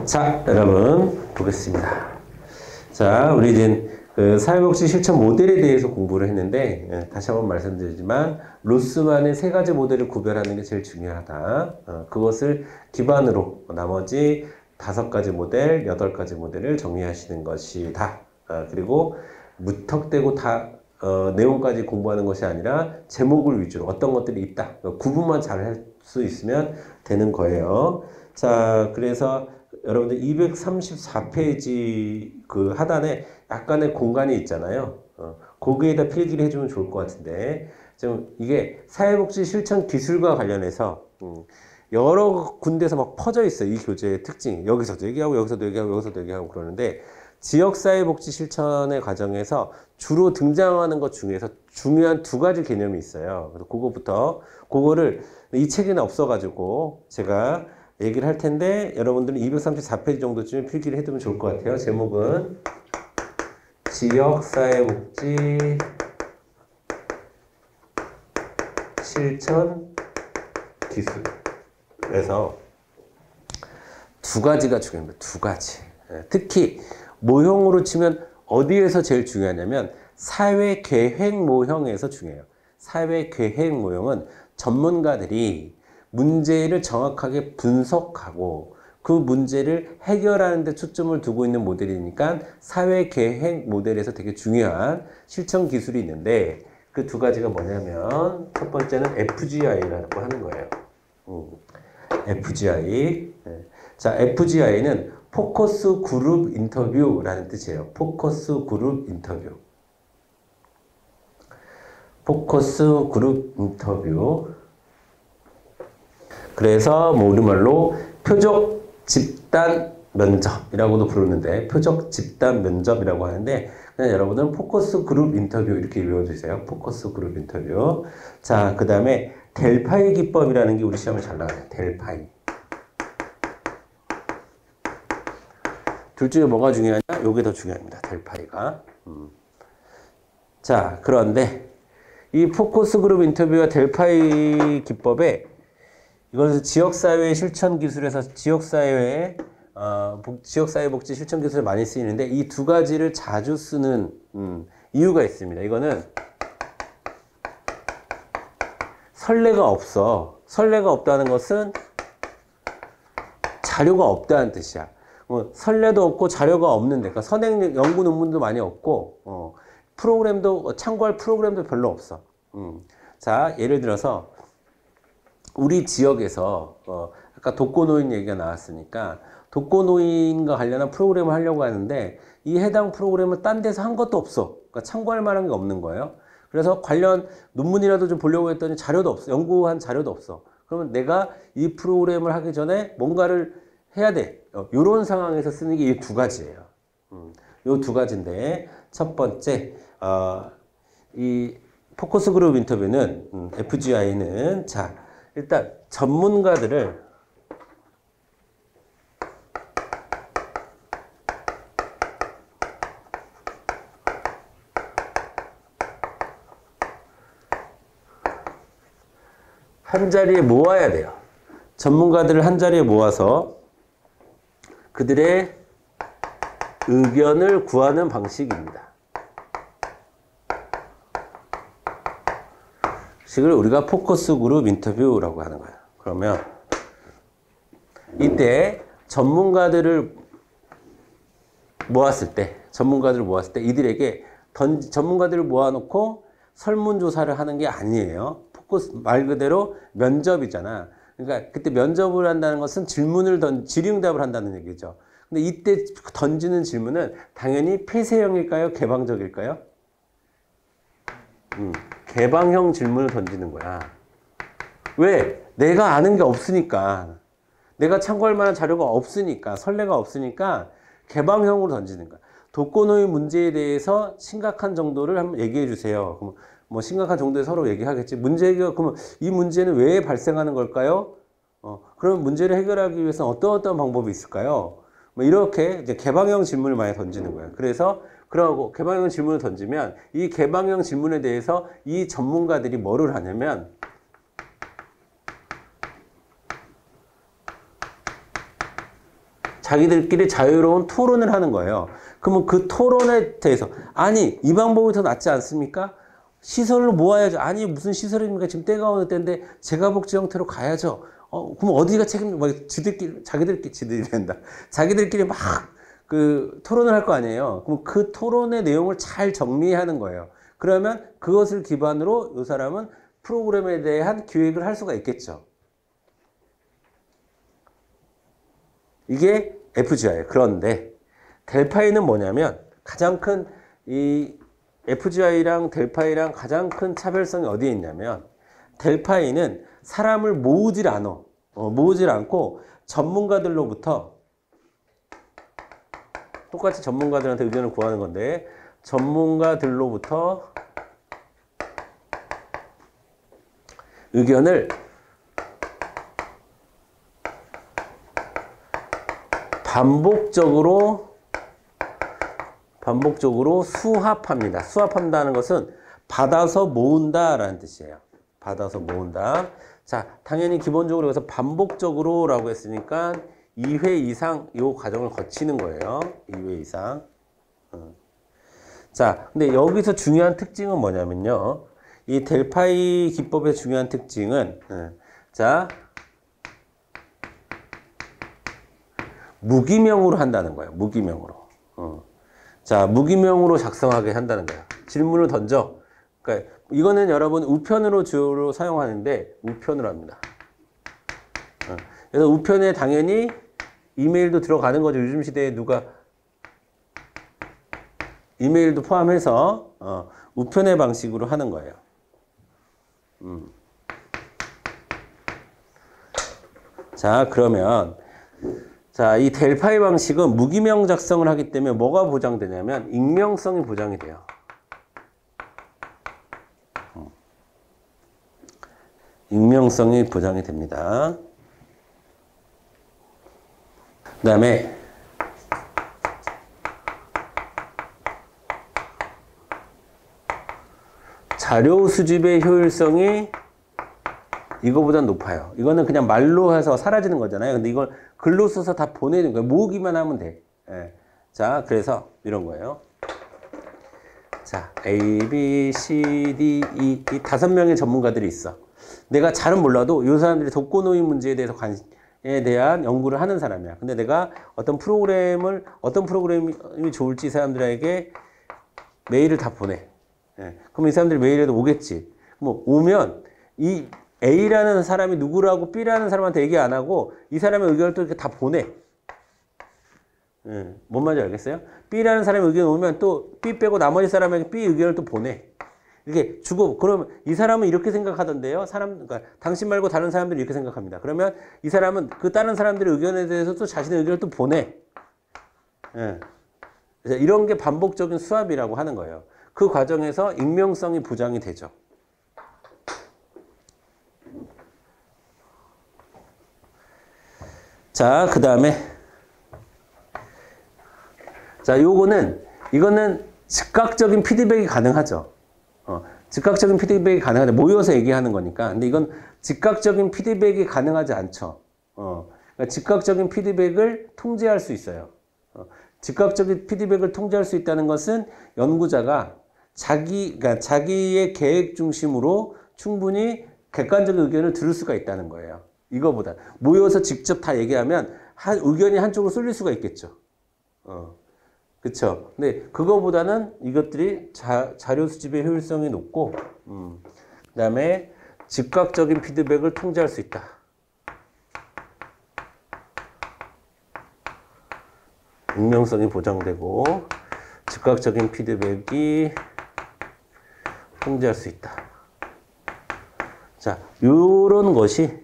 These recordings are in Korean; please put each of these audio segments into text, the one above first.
자, 여러분 보겠습니다. 자, 우리 이제 그 사회복지 실천 모델에 대해서 공부를 했는데 다시 한번 말씀드리지만 로스만의 세 가지 모델을 구별하는 게 제일 중요하다. 그것을 기반으로 나머지 5가지 모델, 8가지 모델을 정리하시는 것이다. 그리고 무턱대고 다 내용까지 공부하는 것이 아니라 제목을 위주로 어떤 것들이 있다. 구분만 잘 할 수 있으면 되는 거예요. 자, 그래서 여러분들 234페이지 그 하단에 약간의 공간이 있잖아요. 거기에다 필기를 해주면 좋을 것 같은데, 좀 이게 사회복지 실천 기술과 관련해서 여러 군데서 막 퍼져 있어요. 이 교재의 특징이. 여기서도 얘기하고 여기서도 얘기하고 여기서도 얘기하고 그러는데, 지역사회복지 실천의 과정에서 주로 등장하는 것 중에서 중요한 2가지 개념이 있어요. 그래서 그거를 이 책에는 없어가지고 제가 얘기를 할 텐데, 여러분들은 234페이지 정도쯤에 필기를 해두면 좋을 것 같아요. 제목은 지역사회복지 실천 기술. 그래서 2가지가 중요합니다. 2가지. 특히 모형으로 치면 어디에서 제일 중요하냐면 사회계획 모형에서 중요해요. 사회계획 모형은 전문가들이 문제를 정확하게 분석하고 그 문제를 해결하는 데 초점을 두고 있는 모델이니까 사회계획 모델에서 되게 중요한 실천 기술이 있는데, 그 2가지가 뭐냐면 첫 번째는 FGI라고 하는 거예요. FGI. 자, FGI는 포커스 그룹 인터뷰라는 뜻이에요. 포커스 그룹 인터뷰. 포커스 그룹 인터뷰. 그래서 뭐 우리말로 표적 집단 면접이라고도 부르는데, 표적 집단 면접이라고 하는데, 그냥 여러분은 포커스 그룹 인터뷰 이렇게 외워주세요. 포커스 그룹 인터뷰. 자, 그 다음에 델파이 기법이라는 게 우리 시험에 잘 나와요. 델파이. 둘 중에 뭐가 중요하냐? 요게 더 중요합니다. 델파이가. 자, 그런데 이 포커스 그룹 인터뷰와 델파이 기법에, 이것은 지역사회 실천 기술에서 지역사회 복지 실천 기술에 많이 쓰이는데, 이 2가지를 자주 쓰는 이유가 있습니다. 이거는 선례가 없어. 선례가 없다는 것은 자료가 없다는 뜻이야. 선례도 없고 자료가 없는데, 그러니까 선행 연구 논문도 많이 없고, 프로그램도 참고할 프로그램도 별로 없어. 자, 예를 들어서 우리 지역에서 아까 독거노인 얘기가 나왔으니까 독거노인과 관련한 프로그램을 하려고 하는데, 이 해당 프로그램은 딴 데서 한 것도 없어. 그러니까 참고할 만한 게 없는 거예요. 그래서 관련 논문이라도 좀 보려고 했더니 자료도 없어. 연구한 자료도 없어. 그러면 내가 이 프로그램을 하기 전에 뭔가를 해야 돼. 이런 상황에서 쓰는 게 이 2가지예요. 이 2가지인데, 첫 번째 이 포커스 그룹 인터뷰는 FGI는, 자, 일단 전문가들을 한자리에 모아야 돼요. 전문가들을 한자리에 모아서 그들의 의견을 구하는 방식입니다. 식을 우리가 포커스 그룹 인터뷰라고 하는 거예요. 그러면 이때 전문가들을 모았을 때 이들에게 전문가들을 모아놓고 설문조사를 하는 게 아니에요. 포커스 말 그대로 면접이잖아. 그러니까 그때 면접을 한다는 것은 질의응답을 한다는 얘기죠. 근데 이때 던지는 질문은 당연히 폐쇄형일까요? 개방적일까요? 개방형 질문을 던지는 거야. 왜? 내가 아는 게 없으니까. 내가 참고할 만한 자료가 없으니까. 선례가 없으니까 개방형으로 던지는 거야. 독거노인 문제에 대해서 심각한 정도를 한번 얘기해 주세요. 그럼 뭐 심각한 정도에 서로 얘기하겠지. 그러면 이 문제는 왜 발생하는 걸까요? 그럼 문제를 해결하기 위해서는 어떤 방법이 있을까요? 뭐 이렇게 이제 개방형 질문을 많이 던지는 거예요. 그래서 그러고 개방형 질문을 던지면 이 개방형 질문에 대해서 이 전문가들이 뭐를 하냐면 자기들끼리 자유로운 토론을 하는 거예요. 그러면 그 토론에 대해서 아니 이 방법이 더 낫지 않습니까? 시설을 모아야죠. 아니 무슨 시설입니까? 지금 때가 어느 때인데 재가복지 형태로 가야죠. 그럼 어디가 자기들끼리 된다. 자기들끼리 막 그 토론을 할 거 아니에요. 그럼 그 토론의 내용을 잘 정리하는 거예요. 그러면 그것을 기반으로 이 사람은 프로그램에 대한 기획을 할 수가 있겠죠. 이게 FGI예요. 그런데 델파이는 뭐냐면 가장 큰 이 FGI랑 델파이랑 가장 큰 차별성이 어디에 있냐면 델파이는 사람을 모으질 않고 전문가들로부터 똑같이 전문가들한테 의견을 구하는 건데 전문가들로부터 의견을 반복적으로 수합합니다. 수합한다는 것은 받아서 모은다라는 뜻이에요. 받아서 모은다. 자, 당연히 기본적으로 여기서 반복적으로라고 했으니까 2회 이상 이 과정을 거치는 거예요. 2회 이상. 자, 근데 여기서 중요한 특징은 뭐냐면요. 이 델파이 기법의 중요한 특징은 자, 무기명으로 한다는 거예요. 무기명으로. 자, 무기명으로 작성하게 한다는 거예요. 질문을 던져. 그러니까 이거는 여러분 우편으로 주로 사용하는데 우편으로 합니다. 그래서 우편에 당연히 이메일도 들어가는 거죠. 요즘 시대에 누가 이메일도 포함해서 우편의 방식으로 하는 거예요. 자, 그러면 자, 이 델파이 방식은 무기명 작성을 하기 때문에 뭐가 보장되냐면 익명성이 보장이 돼요. 익명성이 보장이 됩니다. 그 다음에 자료 수집의 효율성이 이거보다 높아요. 이거는 그냥 말로 해서 사라지는 거잖아요. 근데 이걸 글로 써서 다 보내는 거예요. 모으기만 하면 돼. 예. 자, 그래서 이런 거예요. 자, A, B, C, D, E 이 5명의 전문가들이 있어. 내가 잘은 몰라도 이 사람들이 독거노인 문제에 대해서 관심에 대한 연구를 하는 사람이야. 근데 내가 어떤 프로그램이 좋을지 이 사람들에게 메일을 다 보내. 예. 그럼 이 사람들이 메일에도 오겠지. 뭐 오면 이 A라는 사람이 누구라고 B라는 사람한테 얘기 안 하고 이 사람의 의견을 또 이렇게 다 보내. 뭔 말인지 알겠어요? B라는 사람의 의견이 오면 또 B 빼고 나머지 사람에게 B 의견을 또 보내. 이렇게 주고, 그러면 이 사람은 이렇게 생각하던데요. 그러니까 당신 말고 다른 사람들이 이렇게 생각합니다. 그러면 이 사람은 그 다른 사람들의 의견에 대해서 또 자신의 의견을 또 보내. 그래서 이런 게 반복적인 수합이라고 하는 거예요. 그 과정에서 익명성이 보장이 되죠. 자, 그 다음에 자, 이거는 즉각적인 피드백이 가능하죠. 즉각적인 피드백이 가능하죠. 모여서 얘기하는 거니까. 근데 이건 즉각적인 피드백이 가능하지 않죠. 그러니까 즉각적인 피드백을 통제할 수 있어요. 즉각적인 피드백을 통제할 수 있다는 것은 연구자가 그러니까 자기의 계획 중심으로 충분히 객관적인 의견을 들을 수가 있다는 거예요. 이거보다 모여서 직접 다 얘기하면 의견이 한쪽으로 쏠릴 수가 있겠죠. 그쵸. 근데 그거보다는 이것들이 자료 수집의 효율성이 높고, 그 다음에 즉각적인 피드백을 통제할 수 있다. 익명성이 보장되고, 즉각적인 피드백이 통제할 수 있다. 자, 요런 것이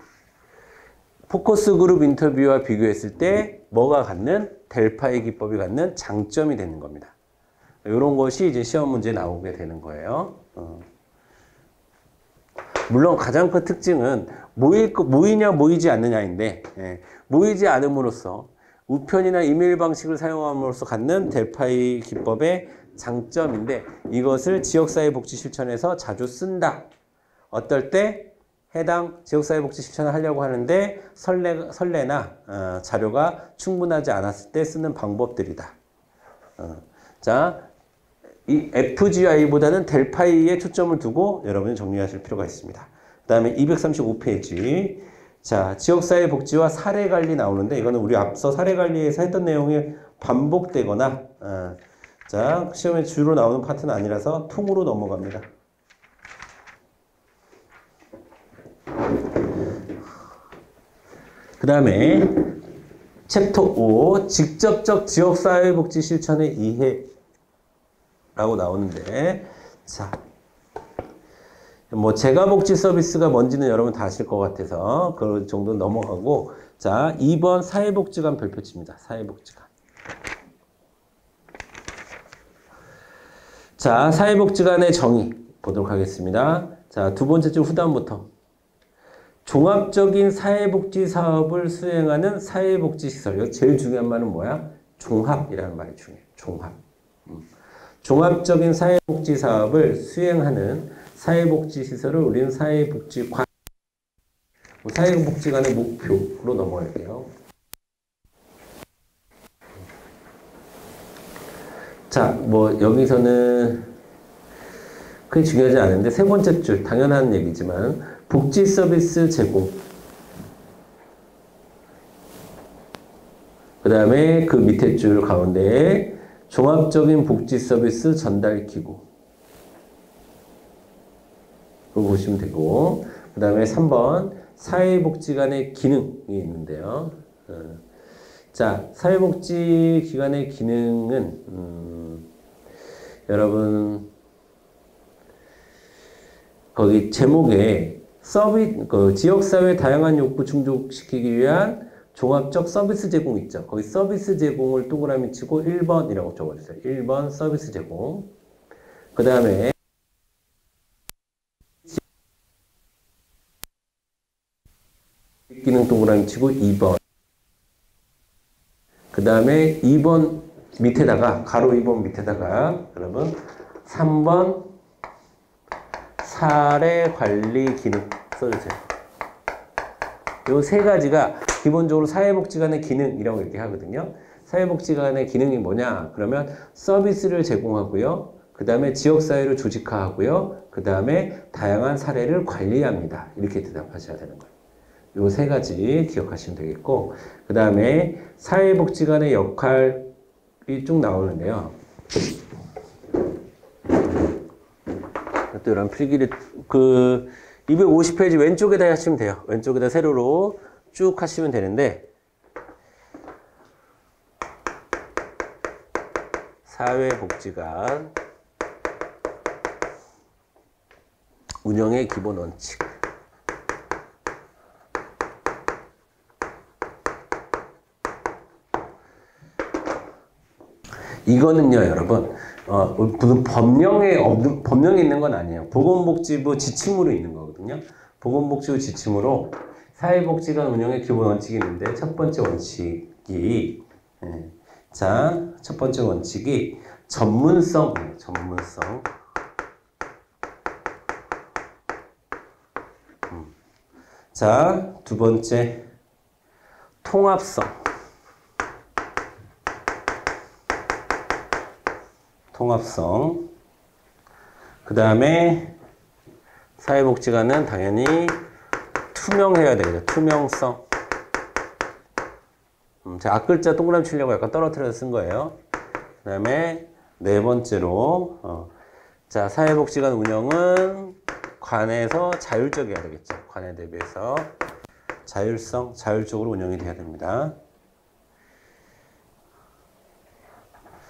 포커스 그룹 인터뷰와 비교했을 때 뭐가 갖는 델파이 기법이 갖는 장점이 되는 겁니다. 이런 것이 이제 시험 문제에 나오게 되는 거예요. 물론 가장 큰 특징은 모이냐 모이지 않느냐인데, 모이지 않음으로써 우편이나 이메일 방식을 사용함으로써 갖는 델파이 기법의 장점인데 이것을 지역사회 복지 실천에서 자주 쓴다. 어떨 때? 해당 지역사회복지 실천을 하려고 하는데 선례나 자료가 충분하지 않았을 때 쓰는 방법들이다. 자, 이 FGI보다는 델파이에 초점을 두고 여러분이 정리하실 필요가 있습니다. 그 다음에 235페이지. 자, 지역사회복지와 사례관리 나오는데 이거는 우리 앞서 사례관리에서 했던 내용이 반복되거나 자, 시험에 주로 나오는 파트는 아니라서 통으로 넘어갑니다. 그 다음에 챕터 5 직접적 지역사회복지 실천의 이해라고 나오는데 자, 뭐 재가복지 서비스가 뭔지는 여러분 다 아실 것 같아서 그 정도 넘어가고 자, 2번 사회복지관 별표치입니다. 사회복지관. 자, 사회복지관의 정의 보도록 하겠습니다. 자, 두 번째 줄 후단부터 종합적인 사회복지 사업을 수행하는 사회복지시설. 여기 제일 중요한 말은 뭐야? 종합이라는 말이 중요해요. 종합. 종합적인 사회복지 사업을 수행하는 사회복지시설을 우리는 사회복지관의 목표로 넘어갈게요. 자, 뭐 여기서는 그게 중요하지 않은데 세 번째 줄 당연한 얘기지만 복지 서비스 제공. 그 다음에 그 밑에 줄 가운데에 종합적인 복지 서비스 전달 기구. 그거 보시면 되고. 그 다음에 3번 사회복지관의 기능이 있는데요. 자, 사회복지기관의 기능은 여러분 거기 제목에 지역사회 다양한 욕구 충족시키기 위한 종합적 서비스 제공 있죠. 거기 서비스 제공을 동그라미 치고 1번이라고 적어주세요. 1번 서비스 제공. 그 다음에 기능 동그라미 치고 2번. 그 다음에 2번 밑에다가 가로 2번 밑에다가 여러분 3번 사례 관리 기능 써주세요. 요 세 가지가 기본적으로 사회복지관의 기능이라고 이렇게 하거든요. 사회복지관의 기능이 뭐냐? 그러면 서비스를 제공하고요. 그 다음에 지역사회를 조직화하고요. 그 다음에 다양한 사례를 관리합니다. 이렇게 대답하셔야 되는 거예요. 요 세 가지 기억하시면 되겠고, 그 다음에 사회복지관의 역할이 쭉 나오는데요. 또 이런 필기를 250페이지 왼쪽에다 하시면 돼요. 왼쪽에다 세로로 쭉 하시면 되는데 사회복지관 운영의 기본 원칙. 이거는요, 여러분, 무슨 법령에 있는 건 아니에요. 보건복지부 지침으로 있는 거거든요. 보건복지부 지침으로 사회복지관 운영의 기본 원칙이 있는데, 첫 번째 원칙이, 자, 첫 번째 원칙이 전문성이에요. 전문성. 자, 두 번째, 통합성. 통합성. 그 다음에 사회복지관은 당연히 투명해야 되겠죠. 투명성. 제가 앞글자 동그라미 치려고 약간 떨어뜨려서 쓴 거예요. 그 다음에 네 번째로 자, 사회복지관 운영은 관에서 자율적이어야 되겠죠. 관에 대비해서 자율적으로 운영이 돼야 됩니다.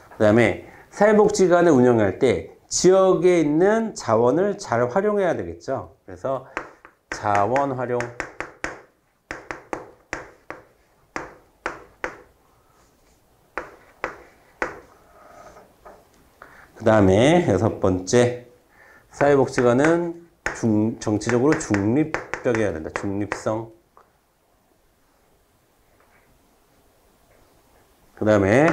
그 다음에 사회복지관을 운영할 때 지역에 있는 자원을 잘 활용해야 되겠죠. 그래서 자원 활용. 그 다음에 여섯 번째, 사회복지관은 정치적으로 중립적이어야 된다. 중립성. 그 다음에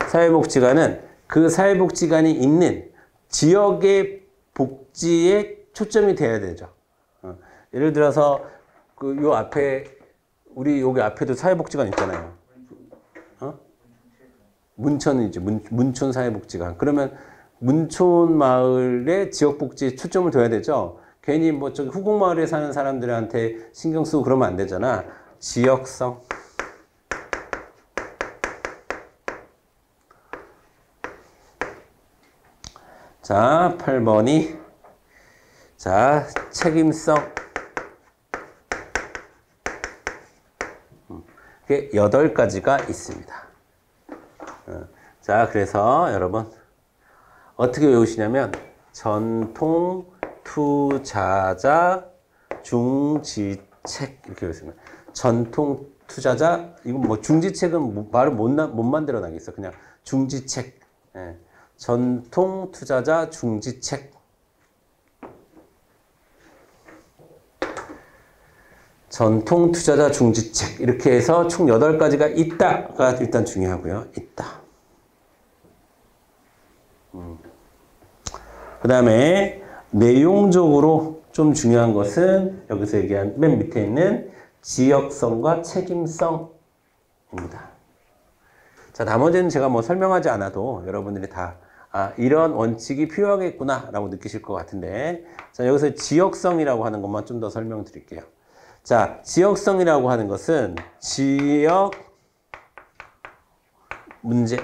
사회복지관은 그 사회복지관이 있는 지역의 복지에 초점이 돼야 되죠. 예를 들어서 그 요 앞에 우리 여기 앞에도 사회복지관 있잖아요. 어? 문천은 이제 문촌 사회복지관. 그러면 문촌 마을에 지역복지에 초점을 둬야 되죠. 괜히 뭐 저기 후곡마을에 사는 사람들한테 신경 쓰고 그러면 안 되잖아. 지역성. 자, 8번이 자, 책임성. 이게 8가지가 있습니다. 자, 그래서 여러분 어떻게 외우시냐면 전통 투자자 중지책 이렇게 외우시면 전통 투자자 이건 뭐 중지책은 말을 못 만들어 나겠어. 그냥 중지책. 예. 전통 투자자 중지책. 전통 투자자 중지책 이렇게 해서 총 8가지가 있다가 일단 중요하고요. 있다. 그 다음에 내용적으로 좀 중요한 것은 여기서 얘기한 맨 밑에 있는 지역성과 책임성입니다. 자, 나머지는 제가 뭐 설명하지 않아도 여러분들이 다 이런 원칙이 필요하겠구나 라고 느끼실 것 같은데, 자, 여기서 지역성이라고 하는 것만 좀 더 설명드릴게요. 자, 지역성이라고 하는 것은 지역 문제.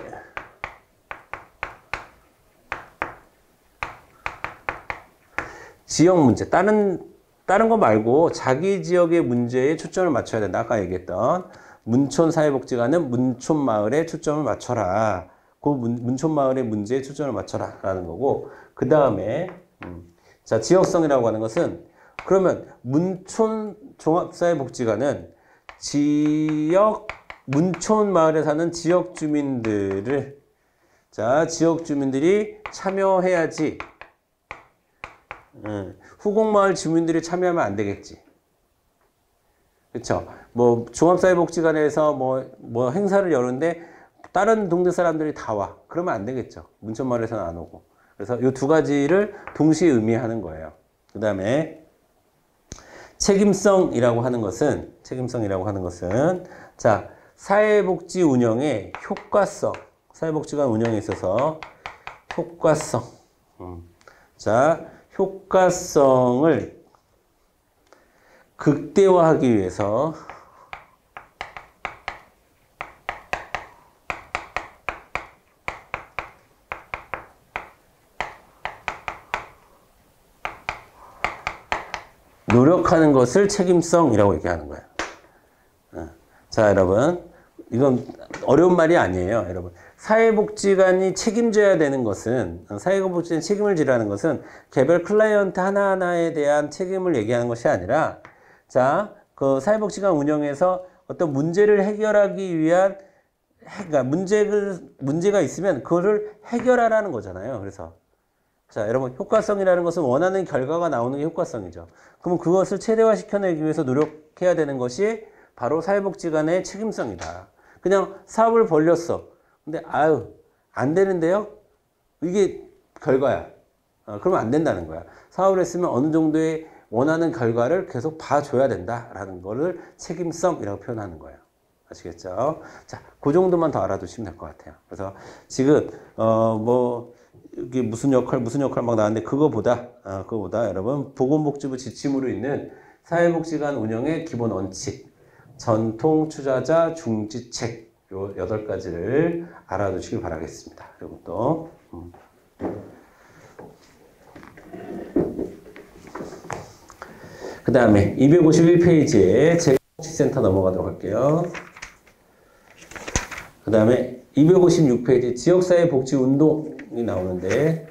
지역 문제. 다른 거 말고 자기 지역의 문제에 초점을 맞춰야 된다. 아까 얘기했던 문촌 사회복지관은 문촌 마을에 초점을 맞춰라. 그 문촌 마을의 문제에 초점을 맞춰라. 라는 거고, 그 다음에, 자, 지역성이라고 하는 것은 그러면 문촌 종합사회복지관은 문촌 마을에 사는 지역 주민들을, 자, 지역 주민들이 참여해야지. 후곡마을 주민들이 참여하면 안 되겠지. 그쵸? 뭐, 종합사회복지관에서 뭐 행사를 여는데 다른 동네 사람들이 다 와. 그러면 안 되겠죠. 문촌마을에서는 안 오고. 그래서 이 2가지를 동시에 의미하는 거예요. 그 다음에, 책임성이라고 하는 것은, 자, 사회복지 운영의 효과성. 사회복지관 운영에 있어서 효과성. 자, 효과성을 극대화하기 위해서 노력하는 것을 책임성이라고 얘기하는 거예요. 자, 여러분, 이건 어려운 말이 아니에요, 여러분. 사회복지관이 책임져야 되는 것은, 사회복지관이 책임을 지라는 것은 개별 클라이언트 하나하나에 대한 책임을 얘기하는 것이 아니라, 자, 그 사회복지관 운영에서 어떤 문제를 해결하기 위한, 그러니까 문제가 있으면 그거를 해결하라는 거잖아요. 그래서, 자, 여러분, 효과성이라는 것은 원하는 결과가 나오는 게 효과성이죠. 그럼 그것을 최대화 시켜내기 위해서 노력해야 되는 것이 바로 사회복지관의 책임성이다. 그냥 사업을 벌렸어. 근데 안 되는데요? 이게 결과야. 그러면 안 된다는 거야. 사업을 했으면 어느 정도의 원하는 결과를 계속 봐줘야 된다라는 거를 책임성이라고 표현하는 거예요. 아시겠죠? 자, 그 정도만 더 알아두시면 될 것 같아요. 그래서 지금 이게 무슨 역할 막 나왔는데 그거보다 여러분 보건복지부 지침으로 있는 사회복지관 운영의 기본 원칙, 전통 투자자 중지책 요 8가지를 알아두시길 바라겠습니다. 그리고 또 그 다음에 251페이지에 재복지센터 넘어가도록 할게요. 그 다음에 256페이지 지역사회복지운동이 나오는데,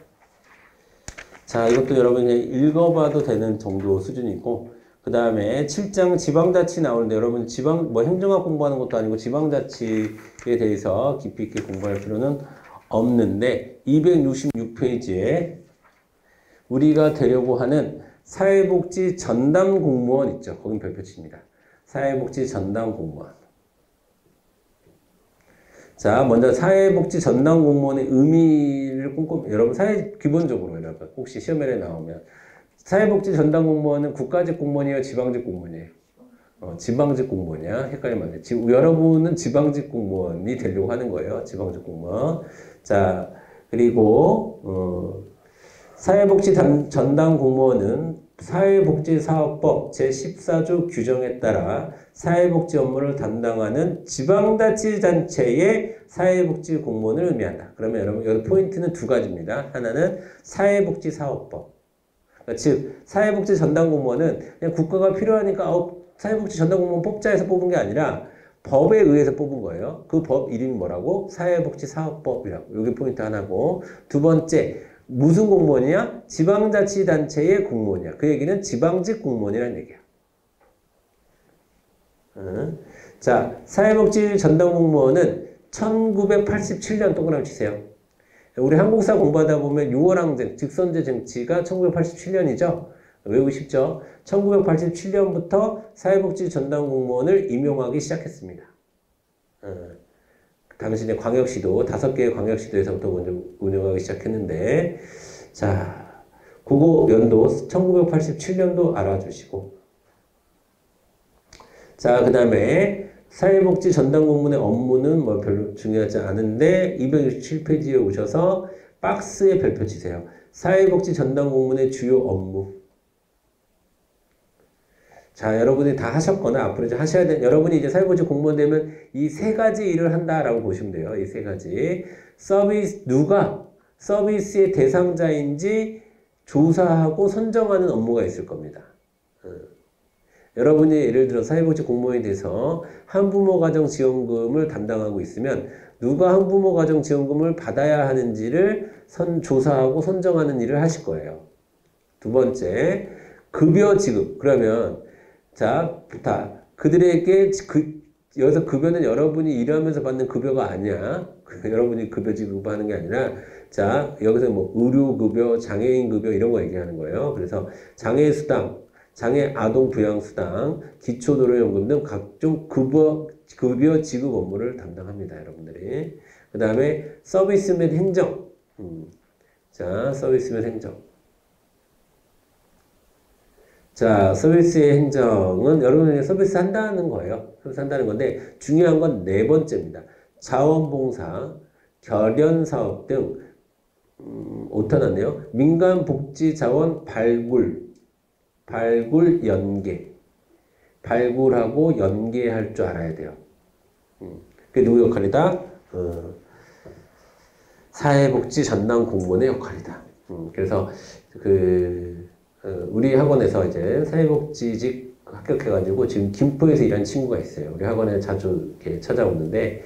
자, 이것도 여러분 그냥 읽어봐도 되는 정도 수준이고, 그 다음에 7장 지방자치 나오는데, 여러분 행정학 공부하는 것도 아니고 지방자치에 대해서 깊이 있게 공부할 필요는 없는데, 266페이지에 우리가 되려고 하는 사회복지 전담 공무원 있죠. 거긴 별표치입니다. 사회복지 전담 공무원. 자, 먼저 사회복지 전담 공무원의 의미를 꼼꼼히, 여러분 기본적으로 여러분 혹시 시험에 나오면 사회복지 전담 공무원은 국가직 공무원이에요, 지방직 공무원이에요? 지방직 공무원이야. 헷갈리면 안 돼. 지금 여러분은 지방직 공무원이 되려고 하는 거예요. 지방직 공무원. 자, 그리고 사회복지 전담 공무원은 사회복지사업법 제14조 규정에 따라 사회복지 업무를 담당하는 지방자치단체의 사회복지 공무원을 의미한다. 그러면 여러분 여기 포인트는 두 가지입니다. 하나는 사회복지사업법. 그러니까 즉 사회복지 전담 공무원은 그냥 국가가 필요하니까 사회복지 전담 공무원 뽑자 해서 뽑은 게 아니라 법에 의해서 뽑은 거예요. 그 법 이름이 뭐라고? 사회복지사업법이라고. 여기 포인트 하나고. 두 번째, 무슨 공무원이야? 지방자치단체의 공무원이야. 그 얘기는 지방직 공무원이라는 얘기야. 자, 사회복지 전담 공무원은 1987년 동그라미 치세요. 우리 한국사 공부하다 보면 6월 항쟁, 직선제 정치가 1987년이죠. 외우기 쉽죠? 1987년부터 사회복지 전담 공무원을 임용하기 시작했습니다. 당신의 광역시도 5개의 광역시도에서부터 먼저 운영하기 시작했는데, 자, 그거 연도 1987년도 알아주시고, 자, 그 다음에 사회복지 전담 공무원의 업무는 뭐 별로 중요하지 않은데 267페이지에 오셔서 박스에 별표 치세요. 사회복지 전담 공무원의 주요 업무. 자, 여러분이 다 하셨거나 앞으로 이제 하셔야 되는, 여러분이 이제 사회복지 공무원 되면 이 세 가지 일을 한다라고 보시면 돼요. 이 세 가지. 서비스, 누가 서비스의 대상자인지 조사하고 선정하는 업무가 있을 겁니다. 여러분이 예를 들어 사회복지 공무원이 돼서 한부모 가정 지원금을 담당하고 있으면 누가 한부모 가정 지원금을 받아야 하는지를 조사하고 선정하는 일을 하실 거예요. 두 번째, 급여 지급. 그러면 자, 그들에게 여기서 급여는 여러분이 일하면서 받는 급여가 아니야. 여러분이 급여 지급하는 게 아니라, 자, 여기서 뭐 의료급여, 장애인급여 이런 거 얘기하는 거예요. 그래서 장애수당, 장애 아동 부양수당, 기초도로연금 등 각종 급여 지급 업무를 담당합니다. 여러분들이. 그 다음에 서비스 및 행정. 자, 서비스 및 행정. 자, 서비스의 행정은 여러분이 서비스 한다는 거예요. 서비스 한다는 건데 중요한 건 네 번째입니다. 자원봉사, 결연사업 등 오타 났네요. 민간복지자원 발굴 연계. 발굴하고 연계할 줄 알아야 돼요. 그게 누구 역할이다? 사회복지 전담 공무원의 역할이다. 그래서 우리 학원에서 이제 사회복지직 합격해가지고 지금 김포에서 일하는 친구가 있어요. 우리 학원에 자주 이렇게 찾아오는데,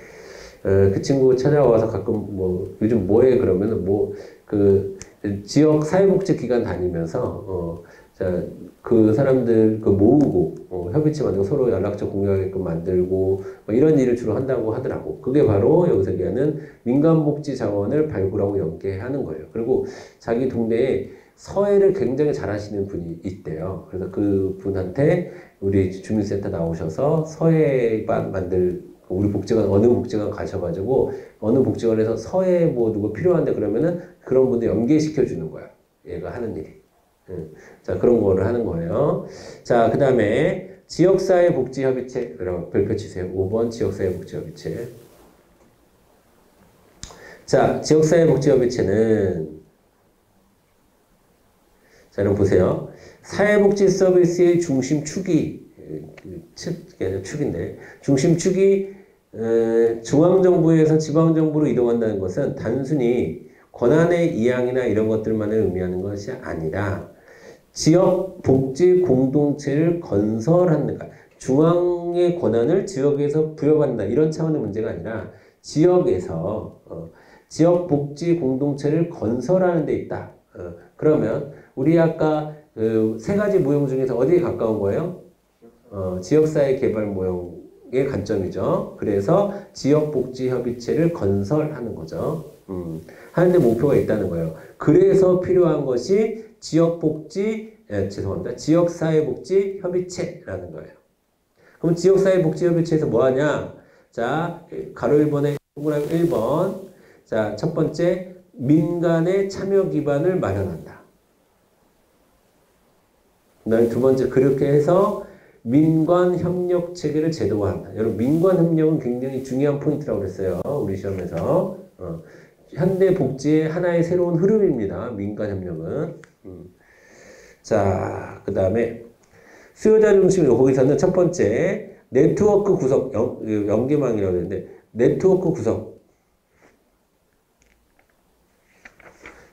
그 친구 찾아와서 가끔 뭐, 요즘 뭐해? 그러면은 지역 사회복지 기관 다니면서, 그 사람들 모으고, 협의체 만들고 서로 연락처 공유하게끔 만들고, 뭐 이런 일을 주로 한다고 하더라고. 그게 바로 여기서 얘기하는 민간복지 자원을 발굴하고 연계하는 거예요. 그리고 자기 동네에 서해를 굉장히 잘하시는 분이 있대요. 그래서 그 분한테 우리 주민센터 나오셔서 서해반 우리 복지관, 어느 복지관 가셔가지고, 어느 복지관에서 서해 뭐 누구 필요한데 그러면은 그런 분들 연계시켜 주는 거야. 얘가 하는 일이. 자, 그런 거를 하는 거예요. 자, 그 다음에 지역사회복지협의체, 그럼 별표 치세요. 5번 지역사회복지협의체. 자, 지역사회복지협의체는 자, 여러분 보세요. 사회복지 서비스의 중심축이, 축인데, 중심축이 중앙정부에서 지방정부로 이동한다는 것은 단순히 권한의 이양이나 이런 것들만을 의미하는 것이 아니라 지역 복지 공동체를 건설하는 것, 중앙의 권한을 지역에서 부여받는다 이런 차원의 문제가 아니라 지역에서 지역 복지 공동체를 건설하는 데 있다. 그러면 우리 아까 그 세 가지 모형 중에서 어디에 가까운 거예요? 지역사회 개발 모형의 관점이죠. 그래서 지역복지협의체를 건설하는 거죠. 하는데 목표가 있다는 거예요. 그래서 필요한 것이 지역사회복지협의체라는 거예요. 그럼 지역사회복지협의체에서 뭐 하냐? 자, 가로 1번에 동그라미 1번. 자, 첫 번째, 민간의 참여 기반을 마련한다. 그다음에 두 번째, 그렇게 해서 민관 협력 체계를 제도화한다. 여러분, 민관 협력은 굉장히 중요한 포인트라고 그랬어요. 우리 시험에서. 현대 복지의 하나의 새로운 흐름입니다. 민간 협력은. 자, 그 다음에 수요자 중심, 거기서는 첫 번째, 네트워크 구성, 연계망이라고 했는데, 네트워크 구성.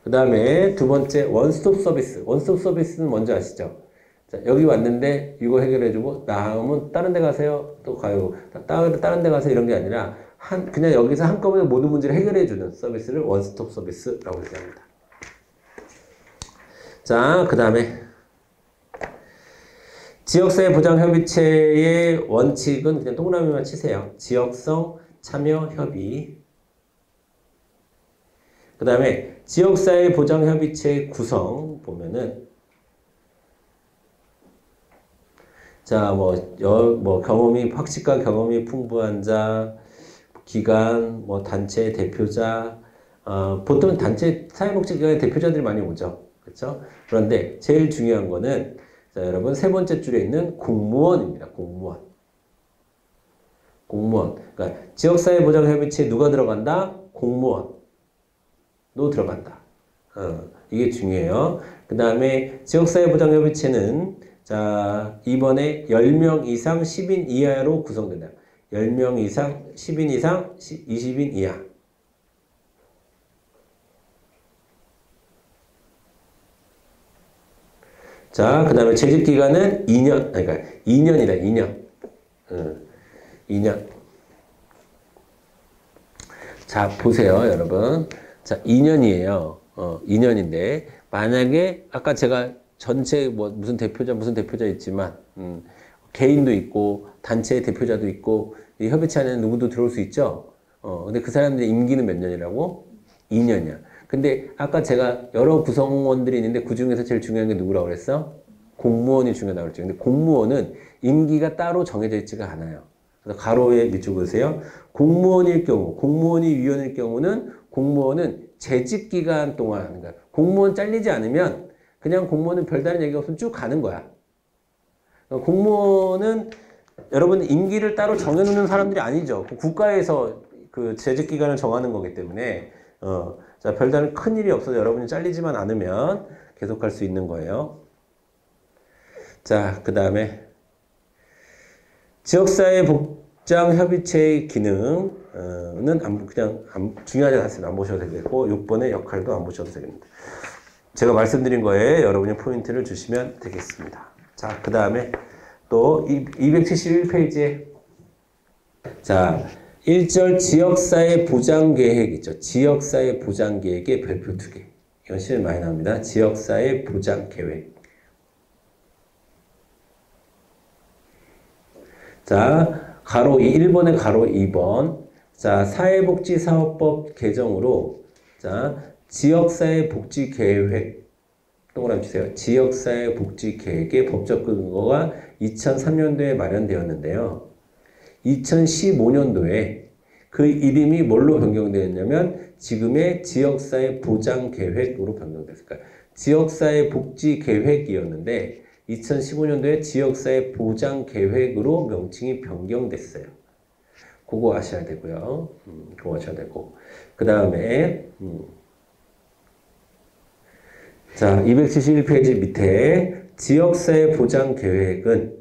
그 다음에 두 번째, 원스톱 서비스. 원스톱 서비스는 뭔지 아시죠? 자, 여기 왔는데 이거 해결해주고, 다음은 다른 데 가세요. 또 가요. 다른 데 가세요. 이런 게 아니라, 그냥 여기서 한꺼번에 모든 문제를 해결해주는 서비스를 원스톱 서비스라고 얘기합니다. 자, 그 다음에 지역사회 보장협의체의 원칙은 그냥 동그라미만 치세요. 지역성 참여 협의. 그 다음에 지역사회 보장협의체의 구성 보면은 자, 학식과 경험이 풍부한 자, 기관, 단체 대표자, 보통 단체 사회복지기관의 대표자들이 많이 오죠. 그렇죠? 그런데 제일 중요한 거는 자, 여러분 세 번째 줄에 있는 공무원입니다. 공무원. 그러니까 지역사회보장협의체에 누가 들어간다? 공무원도 들어간다. 이게 중요해요. 그 다음에 지역사회보장협의체는 자, 이번에 10명 이상 10인 이하로 구성된다. 10명 이상 10인 이상 20인 이하. 자, 그 다음에 재직기간은 2년, 그러니까 2년이다, 2년. 2년. 자, 보세요, 여러분. 자, 2년이에요. 2년인데, 만약에, 아까 제가 전체 무슨 대표자 있지만, 개인도 있고, 단체 대표자도 있고, 이 협의체 안에는 누구도 들어올 수 있죠? 근데 그 사람들의 임기는 몇 년이라고? 2년이야. 근데 아까 제가 여러 구성원들이 있는데 그 중에서 제일 중요한 게 누구라고 그랬어? 공무원이 중요하다고 그랬죠. 근데 공무원은 임기가 따로 정해져 있지가 않아요. 그래서 가로에 밑줄 보세요. 공무원일 경우, 공무원이 위원일 경우는 공무원은 재직 기간 동안, 그러니까 공무원 잘리지 않으면 그냥 공무원은 별다른 얘기가 없으면 쭉 가는 거야. 공무원은 여러분 임기를 따로 정해놓는 사람들이 아니죠. 국가에서 그 재직 기간을 정하는 거기 때문에 자, 별다른 큰 일이 없어서 여러분이 잘리지만 않으면 계속 할 수 있는 거예요. 자, 그 다음에 지역사회 복장협의체의 기능은 중요하지 않습니다. 안 보셔도 되겠고 6번의 역할도 안 보셔도 되겠습니다. 제가 말씀드린 거에 여러분이 포인트를 주시면 되겠습니다. 자, 그 다음에 또 271페이지에 자, 1절 지역사회 보장계획 있죠. 지역사회 보장계획의 별표 2개. 이건 시험 많이 나옵니다. 지역사회 보장계획. 자, 가로 1번에 가로 2번. 자, 사회복지사업법 개정으로 자, 지역사회 복지계획 동그라미 주세요. 지역사회 복지계획의 법적 근거가 2003년도에 마련되었는데요. 2015년도에 그 이름이 뭘로 변경되었냐면 지금의 지역사회 보장계획으로 변경됐을까요? 지역사회 복지계획이었는데 2015년도에 지역사회 보장계획으로 명칭이 변경됐어요. 그거 아셔야 되고요. 그거 아셔야 되고. 그 다음에 자, 271페이지 밑에 지역사회 보장계획은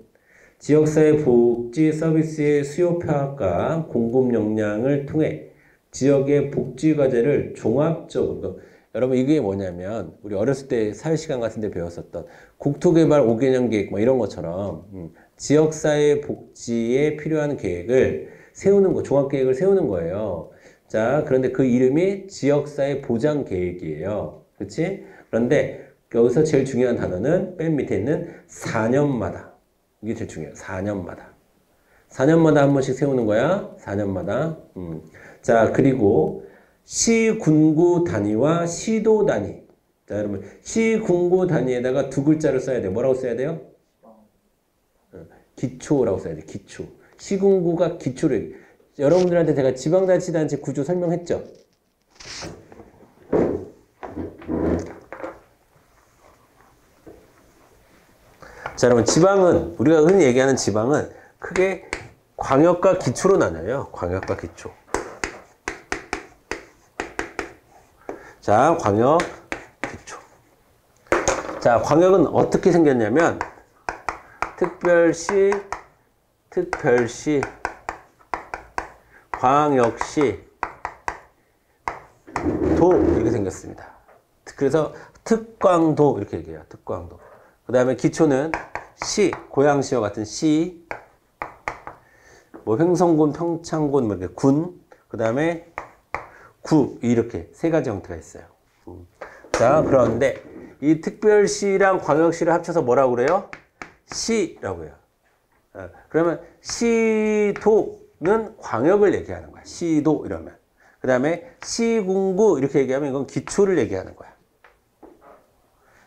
지역사회 복지 서비스의 수요 파악과 공급 역량을 통해 지역의 복지 과제를 종합적으로 여러분 이게 뭐냐면 우리 어렸을 때 사회시간 같은 데 배웠었던 국토개발 5개년 계획 뭐 이런 것처럼 지역사회 복지에 필요한 계획을 세우는 거, 종합계획을 세우는 거예요. 자, 그런데 그 이름이 지역사회 보장계획이에요. 그렇지? 그런데 여기서 제일 중요한 단어는 맨 밑에 있는 4년마다. 이게 제일 중요해요. 4년마다. 4년마다 한 번씩 세우는 거야. 4년마다. 자, 그리고 시, 군구 단위와 시도 단위. 자, 여러분. 시, 군구 단위에다가 두 글자를 써야 돼요. 뭐라고 써야 돼요? 기초라고 써야 돼요. 기초. 시군구가 기초를. 여러분들한테 제가 지방자치단체 구조 설명했죠? 자, 여러분, 지방은, 우리가 흔히 얘기하는 지방은 크게 광역과 기초로 나뉘어요. 광역과 기초. 자, 광역, 기초. 자, 광역은 어떻게 생겼냐면, 특별시, 광역시, 도, 이렇게 생겼습니다. 그래서 특광도, 이렇게 얘기해요. 특광도. 그 다음에 기초는 시, 고양시와 같은 시, 뭐 횡성군, 평창군, 뭐 이렇게 군, 그 다음에 구, 이렇게 세 가지 형태가 있어요. 자, 그런데 이 특별시랑 광역시를 합쳐서 뭐라고 그래요? 시라고 해요. 그러면 시도는 광역을 얘기하는 거야. 시도 이러면. 그 다음에 시군구 이렇게 얘기하면 이건 기초를 얘기하는 거야.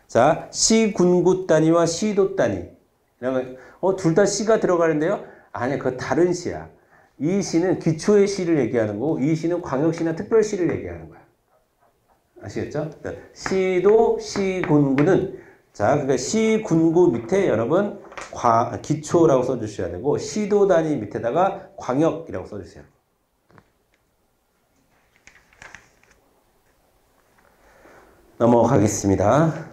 자, 시군구 단위와 시도 단위. 둘 다 시가 들어가는데요? 아니야, 그거 다른 시야. 이 시는 기초의 시를 얘기하는 거고, 이 시는 광역시나 특별시를 얘기하는 거야. 아시겠죠? 시도, 시군구는, 자, 그러니까 시군구 밑에 여러분, 기초라고 써주셔야 되고, 시도 단위 밑에다가 광역이라고 써주세요. 넘어가겠습니다.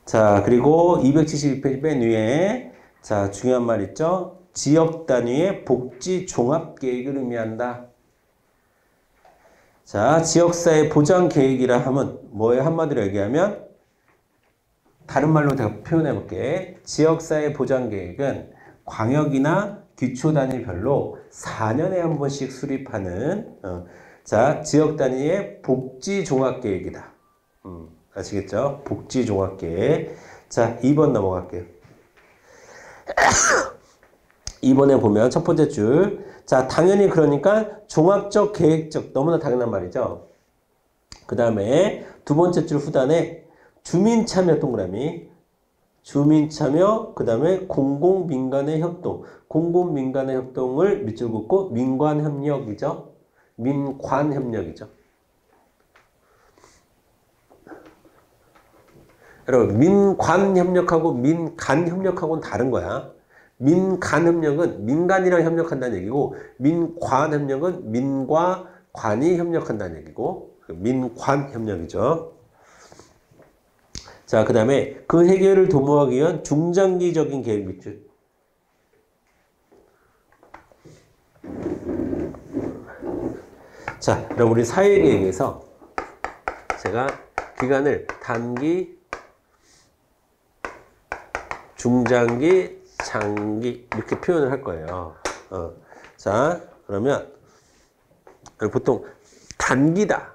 자, 그리고 272페이지 맨 위에, 자, 중요한 말 있죠? 지역 단위의 복지 종합 계획을 의미한다. 자, 지역사회 보장 계획이라 하면 뭐에 한마디로 얘기하면 다른 말로 제가 표현해 볼게. 지역사회 보장 계획은 광역이나 기초 단위별로 4년에 한 번씩 수립하는 자, 지역 단위의 복지 종합 계획이다. 아시겠죠? 복지 종합 계획. 자, 2번 넘어갈게요. 2번에 보면 첫 번째 줄. 자, 당연히 그러니까 종합적, 계획적, 너무나 당연한 말이죠. 그 다음에 두 번째 줄 후단에 주민참여 동그라미. 주민참여, 그 다음에 공공민간의 협동. 공공민간의 협동을 밑줄 긋고 민관협력이죠. 민관협력이죠. 여러분, 민관협력하고 민간협력하고는 다른 거야. 민간협력은 민간이랑 협력한다는 얘기고, 민관협력은 민과 관이 협력한다는 얘기고, 민관협력이죠. 자, 그 다음에 그 해결을 도모하기 위한 중장기적인 계획 밑줄. 자, 그럼 우리 사회계획에서 제가 기간을 단기, 중장기, 장기 이렇게 표현을 할 거예요. 자, 그러면 보통 단기다,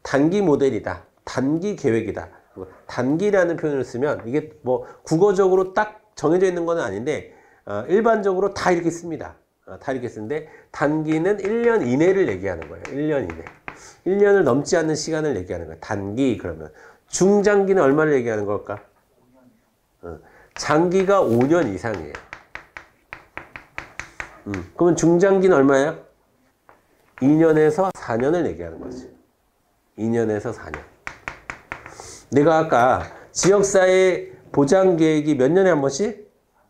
단기 모델이다, 단기 계획이다. 단기라는 표현을 쓰면 이게 뭐 국어적으로 딱 정해져 있는 건 아닌데 일반적으로 다 이렇게 씁니다. 다 이렇게 쓰는데 단기는 1년 이내를 얘기하는 거예요. 1년 이내. 1년을 넘지 않는 시간을 얘기하는 거예요. 단기 그러면. 중장기는 얼마를 얘기하는 걸까? 장기가 5년 이상이에요. 그러면 중장기는 얼마예요? 2년에서 4년을 얘기하는 거지. 2년에서 4년. 내가 아까 지역사회 보장계획이 몇 년에 한 번씩?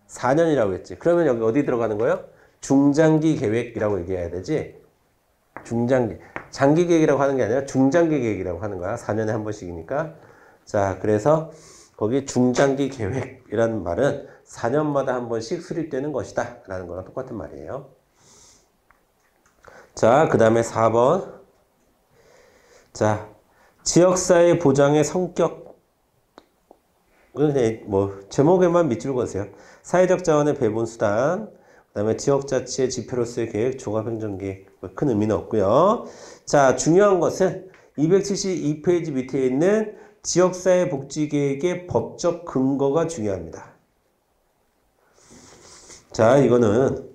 4년이라고 했지. 그러면 여기 어디 들어가는 거예요? 중장기 계획이라고 얘기해야 되지. 중장기. 장기 계획이라고 하는 게 아니라 중장기 계획이라고 하는 거야. 4년에 한 번씩이니까. 자, 그래서 거기 중장기 계획이라는 말은 4년마다 한 번씩 수립되는 것이다 라는 거랑 똑같은 말이에요. 자, 그 다음에 4번. 자, 지역사회 보장의 성격. 뭐 제목에만 밑줄 그으세요. 사회적 자원의 배분 수단, 그 다음에 지역자치의 지표로서의 계획, 종합행정계획. 큰 의미는 없고요. 자, 중요한 것은 272페이지 밑에 있는 지역사회 복지계획의 법적 근거가 중요합니다. 자, 이거는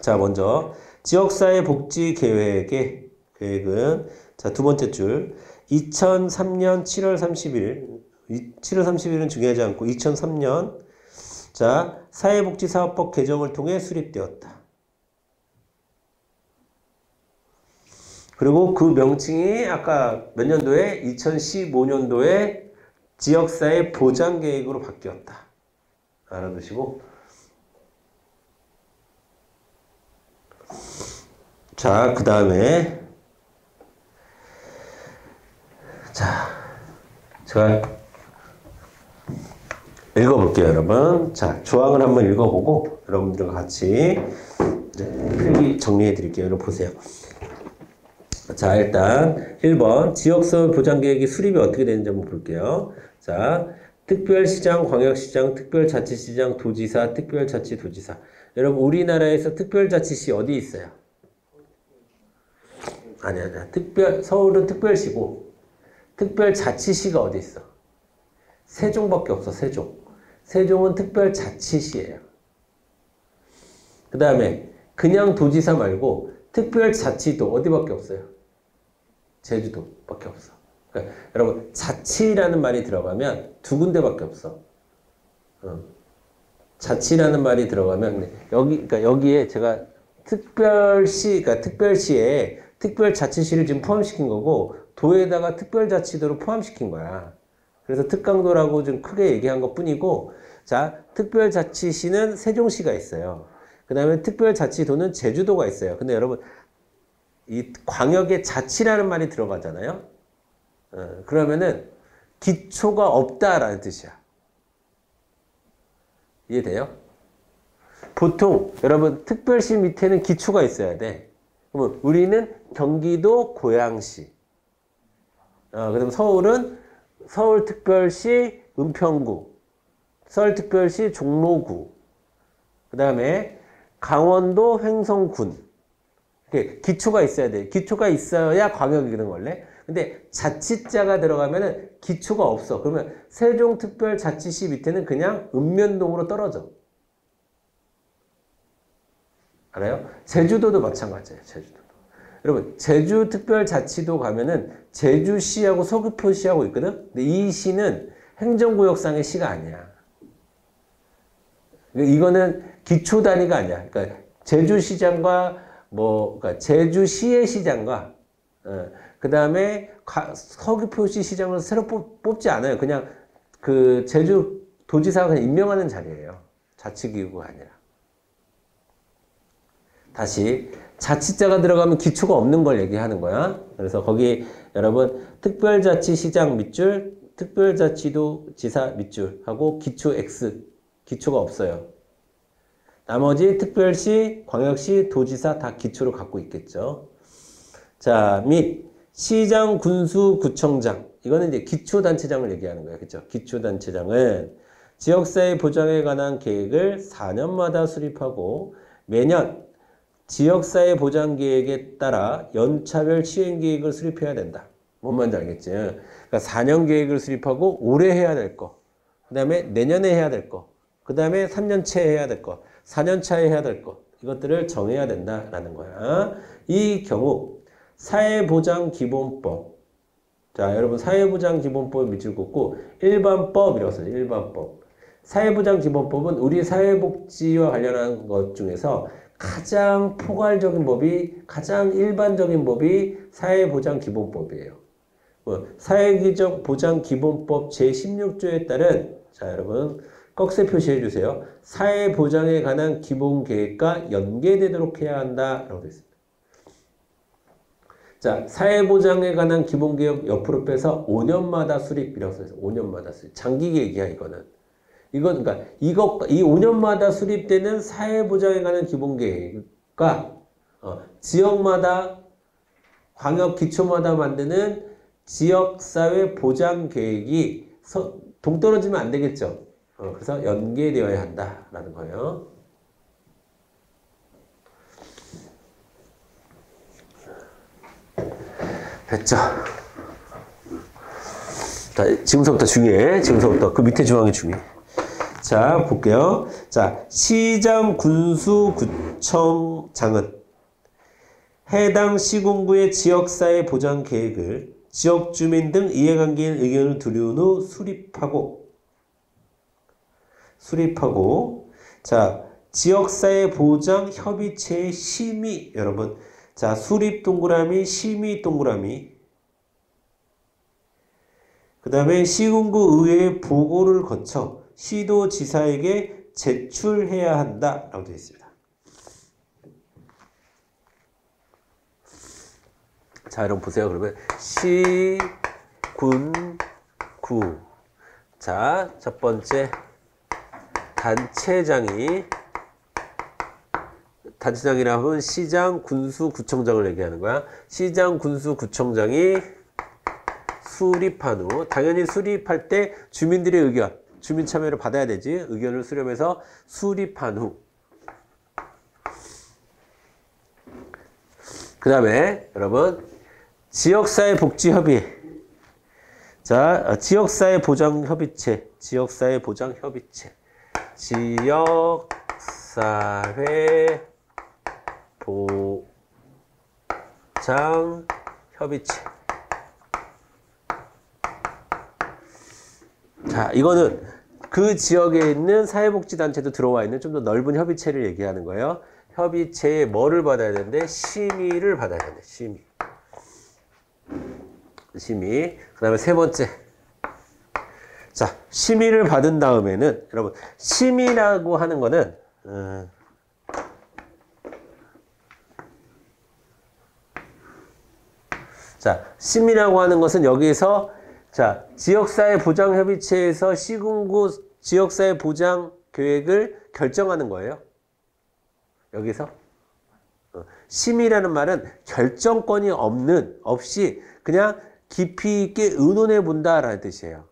자, 먼저 지역사회 복지계획의 계획은 자, 두 번째 줄 2003년 7월 30일 7월 30일은 중요하지 않고 2003년 자, 사회복지사업법 개정을 통해 수립되었다. 그리고 그 명칭이 아까 몇 년도에 2015년도에 지역사회 보장 계획으로 바뀌었다. 알아두시고. 자, 그 다음에 자, 제가 읽어볼게요, 여러분. 자, 조항을 한번 읽어보고 여러분들과 같이 필기 정리해 드릴게요. 여러분 보세요. 자, 일단 1번 지역사회 보장계획이 수립이 어떻게 되는지 한번 볼게요. 자, 특별시장, 광역시장, 특별자치시장, 도지사, 특별자치도지사. 여러분 우리나라에서 특별자치시 어디 있어요? 아니야. 서울은 특별시고 특별자치시가 어디 있어? 세종밖에 없어. 세종은 특별자치시예요. 그 다음에 그냥 도지사 말고 특별자치도 어디밖에 없어요? 제주도밖에 없어. 그러니까 여러분 자치라는 말이 들어가면 두 군데밖에 없어. 자치라는 말이 들어가면 그러니까 여기에 제가 그러니까 특별시에 특별자치시를 지금 포함시킨 거고 도에다가 특별자치도를 포함시킨 거야. 그래서 특강도라고 좀 크게 얘기한 것 뿐이고, 자, 특별자치시는 세종시가 있어요. 그 다음에 특별자치도는 제주도가 있어요. 근데 여러분, 이 광역에 자치라는 말이 들어가잖아요. 그러면은 기초가 없다라는 뜻이야. 이해돼요? 보통 여러분 특별시 밑에는 기초가 있어야 돼. 그러면 우리는 경기도 고양시. 그다음 서울은 서울특별시 은평구, 서울특별시 종로구, 그 다음에 강원도 횡성군. 기초가 있어야 돼. 기초가 있어야 광역이거든 원래. 근데 자치자가 들어가면은 기초가 없어. 그러면 세종특별자치시 밑에는 그냥 읍면동으로 떨어져. 알아요? 제주도도 마찬가지예요. 제주도도. 여러분 제주특별자치도 가면은 제주시하고 서귀포시하고 있거든. 근데 이 시는 행정구역상의 시가 아니야. 이거는 기초 단위가 아니야. 그러니까 제주시장과 그러니까 제주시의 시장과 그 다음에 서귀포시 시장을 새로 뽑지 않아요. 그냥 그 제주도지사가 그냥 임명하는 자리예요. 자치기구가 아니라. 다시 자치자가 들어가면 기초가 없는 걸 얘기하는 거야. 그래서 거기 여러분 특별자치시장 밑줄, 특별자치도지사 밑줄 하고 기초 X, 기초가 없어요. 나머지 특별시, 광역시, 도지사 다 기초를 갖고 있겠죠. 자, 및 시장, 군수, 구청장. 이거는 이제 기초단체장을 얘기하는 거예요. 그렇죠? 기초단체장은 지역사회 보장에 관한 계획을 4년마다 수립하고 매년 지역사회 보장 계획에 따라 연차별 시행 계획을 수립해야 된다. 뭔 말인지 알겠지? 그러니까 4년 계획을 수립하고 올해 해야 될 거, 그 다음에 내년에 해야 될 거, 그 다음에 3년째 해야 될 거, 4년 차에 해야 될 거, 이것들을 정해야 된다라는 거야. 이 경우 사회보장기본법. 자, 여러분 사회보장기본법 밑줄 긋고 일반법이라고 써요. 일반법. 사회보장기본법은 우리 사회복지와 관련한 것 중에서 가장 포괄적인 법이, 가장 일반적인 법이 사회보장기본법이에요. 사회보장기본법 제16조에 따른, 자, 여러분 꺽쇠 표시해 주세요. 사회보장에 관한 기본계획과 연계되도록 해야 한다라고 되어 있습니다. 자, 사회보장에 관한 기본계획 옆으로 빼서 5년마다 수립이라고 써 있어요. 5년마다 수립. 장기계획이야, 이거는. 그러니까 이 5년마다 수립되는 사회보장에 관한 기본계획과 지역마다, 광역 기초마다 만드는 지역사회 보장계획이 동떨어지면 안 되겠죠. 그래서 연계되어야 한다라는 거예요. 됐죠? 자, 지금서부터 중요해. 지금서부터 그 밑에 조항이 중요해. 자, 볼게요. 자, 시장, 군수, 구청장은 해당 시군구의 지역사회 보장 계획을 지역 주민 등 이해관계인 의견을 들여온 후 수립하고, 자, 지역사회 보장 협의체의 심의, 여러분. 자, 수립 동그라미, 심의 동그라미. 그 다음에 시군구 의회의 보고를 거쳐 시도지사에게 제출해야 한다 라고 되어 있습니다. 자, 여러분 보세요. 그러면 시군구. 자, 첫 번째 단체장이라 하면 시장, 군수, 구청장을 얘기하는 거야. 시장, 군수, 구청장이 수립한 후, 당연히 수립할 때 주민들의 의견, 주민 참여를 받아야 되지. 의견을 수렴해서 수립한 후. 그 다음에 여러분 지역사회 복지협의회. 자, 지역사회 보장협의체. 지역사회 보장협의체. 지역사회 보장협의체. 자, 이거는 그 지역에 있는 사회복지단체도 들어와 있는 좀 더 넓은 협의체를 얘기하는 거예요. 협의체에 뭐를 받아야 되는데? 심의를 받아야 되는데, 심의. 그 다음에 세 번째. 자, 심의를 받은 다음에는, 여러분, 심의라고 하는 거는, 자, 심의라고 하는 것은 여기서, 자, 지역사회 보장협의체에서 시군구 지역사회 보장 계획을 결정하는 거예요. 여기서. 심의라는 말은 결정권이 없이 그냥 깊이 있게 의논해 본다라는 뜻이에요.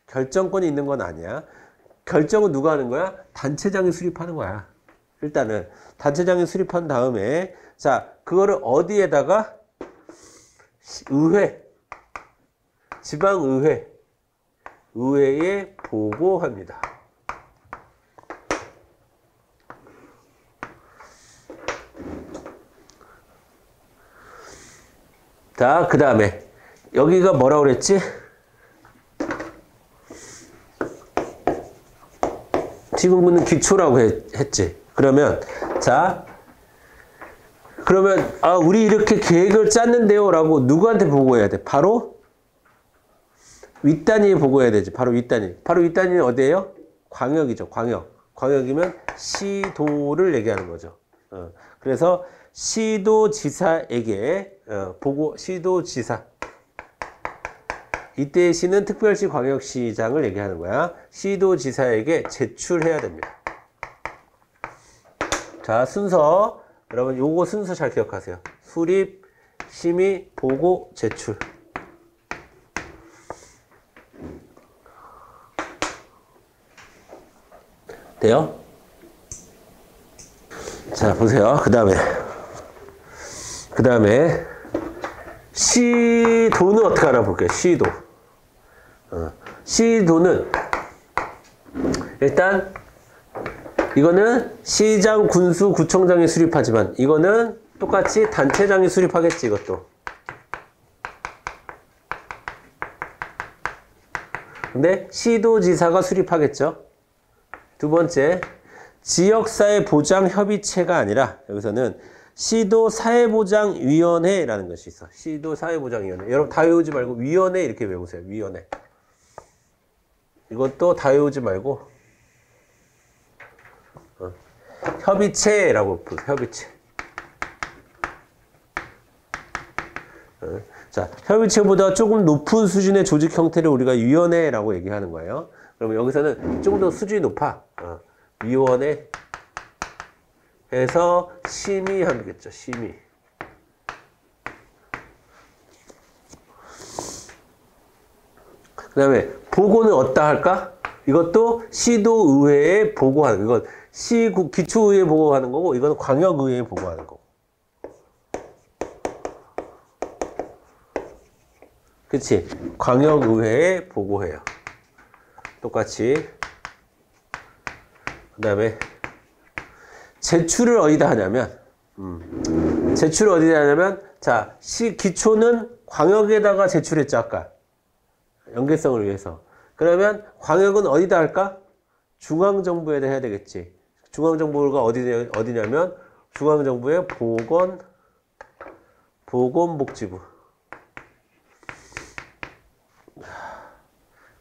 결정권이 있는 건 아니야. 결정은 누가 하는 거야? 단체장이 수립하는 거야. 일단은 단체장이 수립한 다음에 자, 그거를 어디에다가 의회, 의회에 보고합니다. 자, 그 다음에 여기가 뭐라고 그랬지? 시군구는 기초라고 했지. 그러면 자, 그러면 우리 이렇게 계획을 짰는데요 라고 누구한테 보고해야 돼? 바로 윗단위에 보고해야 되지. 바로 윗단위는 어디예요? 광역이죠. 광역이면 시도를 얘기하는 거죠. 그래서 시도지사에게 시도지사. 이때 시는 특별시 광역시장을 얘기하는 거야. 시도지사에게 제출해야 됩니다. 자, 순서. 여러분 요거 순서 잘 기억하세요. 수립, 심의, 보고, 제출. 돼요? 자, 보세요. 그 다음에 시도는 어떻게 알아볼게요? 시도는 일단 이거는 시장, 군수, 구청장이 수립하지만 이거는 똑같이 단체장이 수립하겠지. 이것도. 근데 시도지사가 수립하겠죠. 두 번째, 지역사회 보장협의체가 아니라 여기서는 시도사회보장위원회라는 것이 있어. 시도사회보장위원회. 여러분 다 외우지 말고 위원회 이렇게 외우세요. 위원회. 이것도 다 외우지 말고 협의체라고 부르세요. 협의체. 자, 협의체보다 조금 높은 수준의 조직 형태를 우리가 위원회라고 얘기하는 거예요. 그러면 여기서는 조금 더 수준이 높아. 위원회 해서 심의하겠죠. 심의. 그 다음에 보고는 어디다 할까? 이것도 시도의회에 보고하는 거. 이건 기초의회에 보고하는 거고 이건 광역의회에 보고하는 거고. 그치? 광역의회에 보고해요. 똑같이. 그 다음에 제출을 어디다 하냐면 자, 기초는 광역에다가 제출했죠. 아까 연계성을 위해서. 그러면 광역은 어디다 할까? 중앙정부에다 해야 되겠지. 중앙정부가 어디냐면 중앙정부의 보건복지부.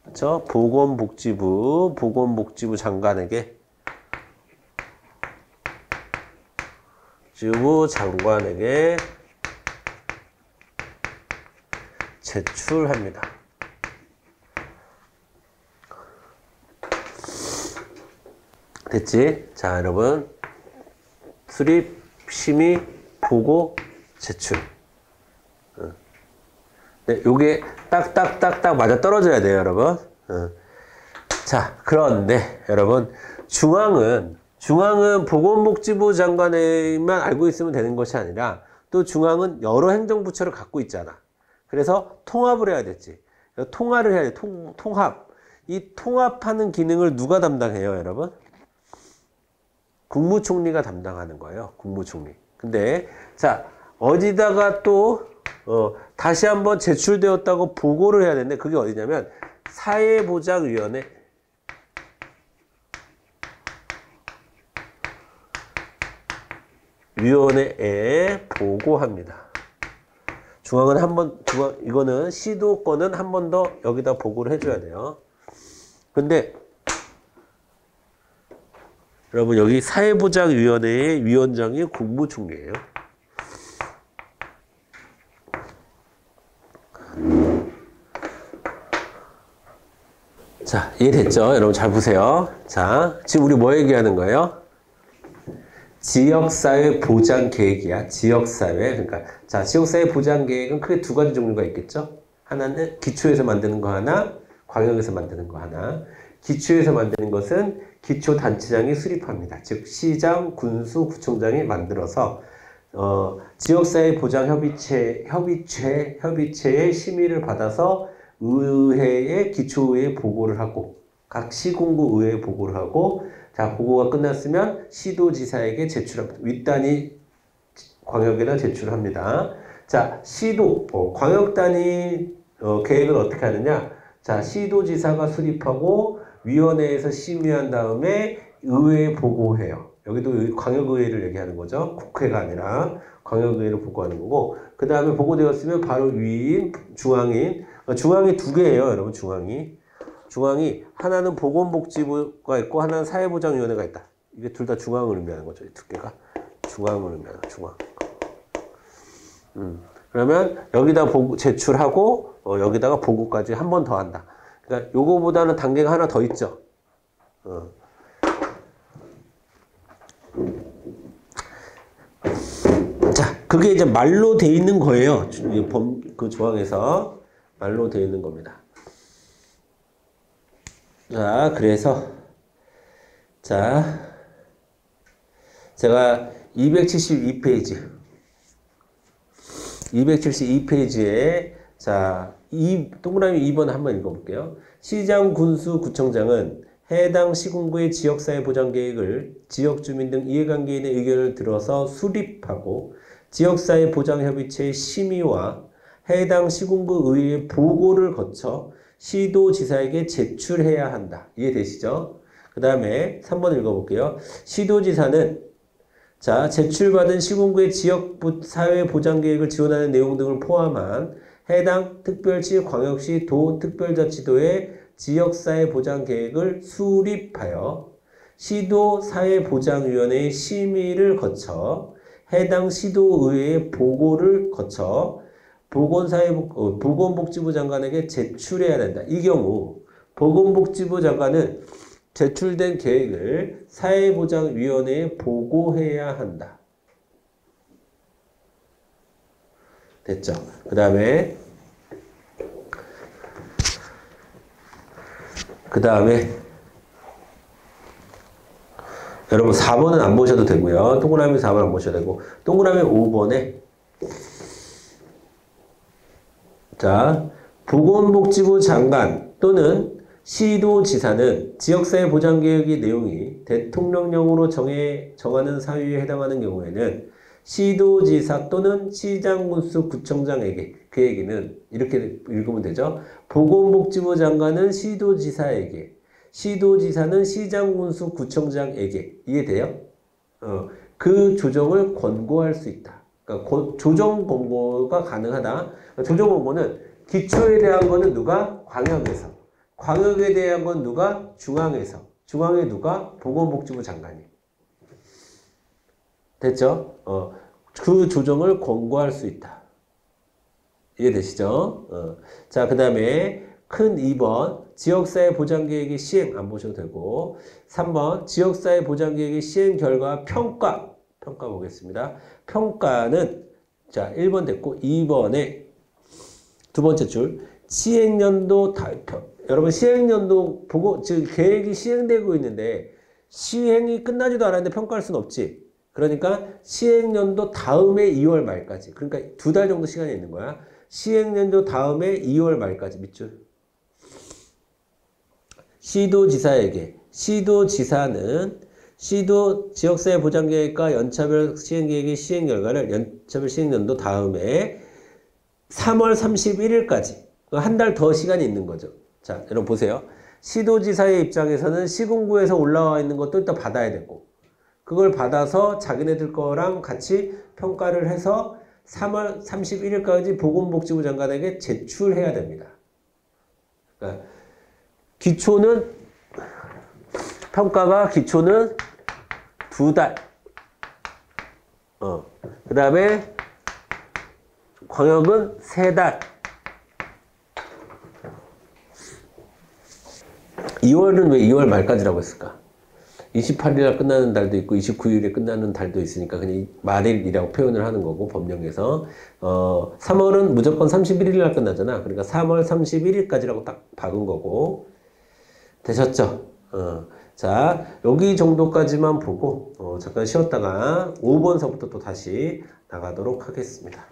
그렇죠? 보건복지부 장관에게 제출합니다. 됐지? 자, 여러분. 수립, 심의, 보고, 제출. 네, 요게 딱딱딱딱 맞아 떨어져야 돼요, 여러분. 자, 그런데, 여러분. 중앙은 보건복지부 장관에만 알고 있으면 되는 것이 아니라 또 중앙은 여러 행정부처를 갖고 있잖아. 그래서 통합을 해야 됐지. 통화를 해야 돼. 통합. 이 통합하는 기능을 누가 담당해요, 여러분? 국무총리가 담당하는 거예요. 국무총리. 근데 자, 어디다가 또 다시 한번 제출되었다고 보고를 해야 되는데 그게 어디냐면 사회보장위원회에 보고합니다. 중앙은 이거는 시도권은 한 번 더 여기다 보고를 해줘야 돼요. 근데 여러분 여기 사회보장위원회의 위원장이 국무총리예요. 자, 이해됐죠? 여러분 잘 보세요. 자, 지금 우리 뭐 얘기하는 거예요? 지역사회 보장 계획이야. 지역사회. 그러니까 자, 지역사회 보장 계획은 크게 두 가지 종류가 있겠죠? 하나는 기초에서 만드는 거 하나, 광역에서 만드는 거 하나. 기초에서 만드는 것은 기초단체장이 수립합니다. 즉 시장, 군수, 구청장이 만들어서 지역사회 보장 협의체의 심의를 받아서 의회에 기초의회에 보고를 하고 각 시군구 의회에 보고를 하고 자 보고가 끝났으면 시도지사에게 제출합니다. 윗단위 광역에다 제출합니다. 자 시도 광역단위 계획을 어떻게 하느냐? 자 시도지사가 수립하고 위원회에서 심의한 다음에 의회에 보고해요. 여기도 광역의회를 얘기하는 거죠. 국회가 아니라 광역의회를 보고하는 거고 그 다음에 보고되었으면 바로 위인, 중앙이 두 개예요. 여러분 중앙이 하나는 보건복지부가 있고 하나는 사회보장위원회가 있다. 이게 둘 다 중앙을 의미하는 거죠. 이 두 개가 중앙을 의미하는 중앙. 그러면 여기다 제출하고 여기다가 보고까지 한 번 더 한다. 그러니까 요거보다는 단계가 하나 더 있죠. 자, 그게 이제 말로 돼 있는 거예요. 그 조항에서 말로 돼 있는 겁니다. 자, 그래서 자, 제가 272페이지에 자, 동그라미 2번 한번 읽어볼게요. 시장, 군수, 구청장은 해당 시군구의 지역사회 보장 계획을 지역주민 등 이해관계인의 의견을 들어서 수립하고 지역사회 보장협의체의 심의와 해당 시군구 의회의 보고를 거쳐 시도지사에게 제출해야 한다. 이해되시죠? 그 다음에 3번 읽어볼게요. 시도지사는 자 제출받은 시군구의 지역 사회 보장 계획을 지원하는 내용 등을 포함한 해당 특별시, 광역시, 도, 특별자치도의 지역사회 보장 계획을 수립하여 시도사회보장위원회의 심의를 거쳐 해당 시도의회의 보고를 거쳐 보건복지부 장관에게 제출해야 된다. 이 경우 보건복지부 장관은 제출된 계획을 사회보장위원회에 보고해야 한다. 됐죠? 그 다음에 여러분 4번은 안 보셔도 되고요. 동그라미 4번 안 보셔도 되고 동그라미 5번에 자 보건복지부 장관 또는 시도지사는 지역사회 보장계획의 내용이 대통령령으로 정하는 사유에 해당하는 경우에는 시도지사 또는 시장군수 구청장에게 그 얘기는 이렇게 읽으면 되죠. 보건복지부 장관은 시도지사에게 시도지사는 시장군수 구청장에게 이해돼요? 그 조정을 권고할 수 있다. 그러니까 조정 권고가 가능하다. 조정 권고는 기초에 대한 거는 누가? 광역에서. 광역에 대한 건 누가? 중앙에서. 중앙에 누가? 보건복지부 장관이. 됐죠? 그 조정을 권고할 수 있다. 이해되시죠? 자, 그 다음에 큰 2번 지역사회 보장계획의 시행 안 보셔도 되고 3번 지역사회 보장계획의 시행 결과 평가 보겠습니다. 평가는 자 1번 됐고 2번에 두 번째 줄 시행연도 여러분 시행연도 보고 지금 계획이 시행되고 있는데 시행이 끝나지도 않았는데 평가할 수는 없지. 그러니까 시행연도 다음해 2월 말까지 그러니까 2달 정도 시간이 있는 거야. 시행연도 다음해 2월 말까지 밑줄. 시도지사에게 시도지사는 시도 지역사회 보장계획과 연차별 시행계획의 시행 결과를 연차별 시행연도 다음에 3월 31일까지 한 달 더 시간이 있는 거죠. 자, 여러분 보세요. 시도지사의 입장에서는 시군구에서 올라와 있는 것도 일단 받아야 되고 그걸 받아서 자기네들 거랑 같이 평가를 해서 3월 31일까지 보건복지부 장관에게 제출해야 됩니다. 그러니까 기초는 평가가 기초는 2달. 그 다음에 광역은 3달. 2월은 왜 2월 말까지라고 했을까? 28일에 끝나는 달도 있고 29일에 끝나는 달도 있으니까 그냥 말일이라고 표현을 하는 거고 법령에서 3월은 무조건 31일 날 끝나잖아. 그러니까 3월 31일까지라고 딱 박은 거고 되셨죠? 자 여기 정도까지만 보고 잠깐 쉬었다가 5번서부터 또 다시 나가도록 하겠습니다.